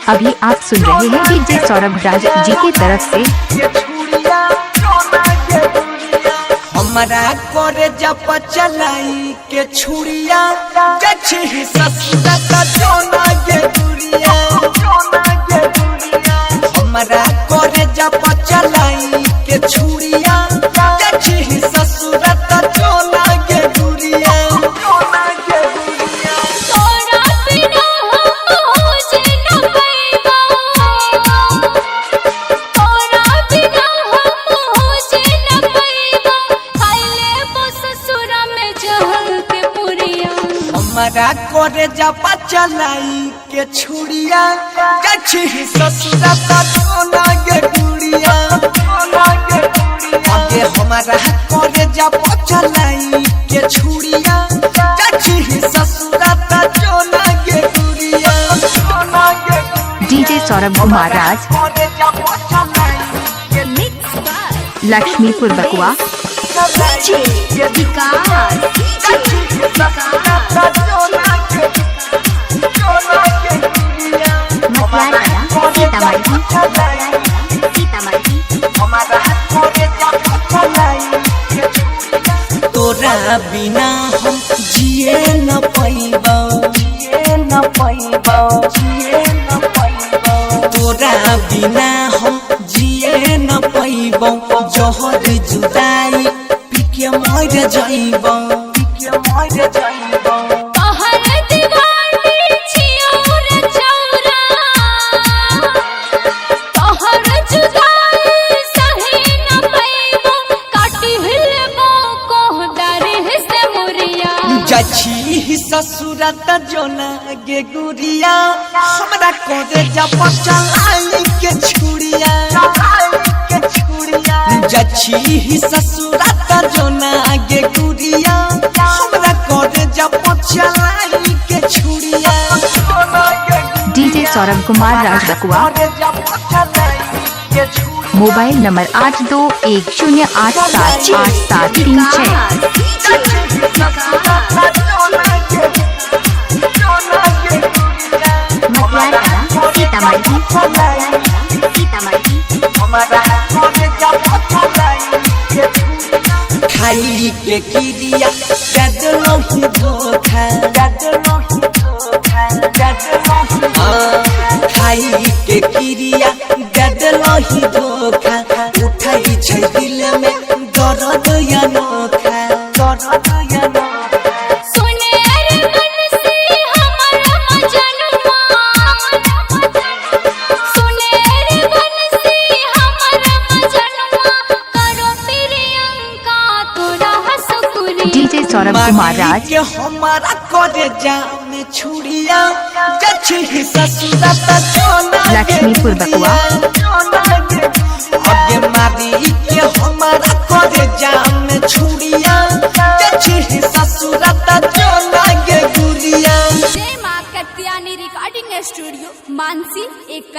अभी आप सुन रहे हैं डीजे सौरभ राज जी की तरफ से। हमारा करे जब चलाई के छुड़िया जछी ससुरा का जोना के दुरिया। हमारा करे जब चलाई के छुड़िया जछी ससुरा का जोना के दुरिया। हमारा करे जब चलाई के छुड़िया जछी ससुरा का जोना के दुरिया। आगे हमारा करे जब चलाई के छुड़िया जछी ससुरा का जोना के दुरिया। डीजे सौरभ कुमार राज, लक्ष्मीपुर बकुआ। तोरा बिना हम जिए न पैबो, तोरा बिना हम जिए न पैबो। जहर जुदाई पी के मर जाइबो। जछी ससुरा त जोना गे गुरिया। हमरा करे जब चलाई के छुड़िया जछी ससुरा त जोना गे गुरिया। हमरा करे जब चलाई के छुड़िया। DJ Saurabh Kumar Raj Bakua. Mobile number 8210878736। खाई के किरिया गदलो ही धोखा। खाई के किरिया गदलो ही धोखा। उठाई छै दिल में दर्द अनोखा। डीजे सौरभ कुमार राज, के हमारा करे जाम छुड़िया जछी ससुरा त जोना लक्ष्मीपुर बकुआ। आगे मारी के हमारा करे जाम छुड़िया जछी ससुरा त जोना के गुरिया। जय मां कत्यानी रिकॉर्डिंग स्टूडियो मानसी एक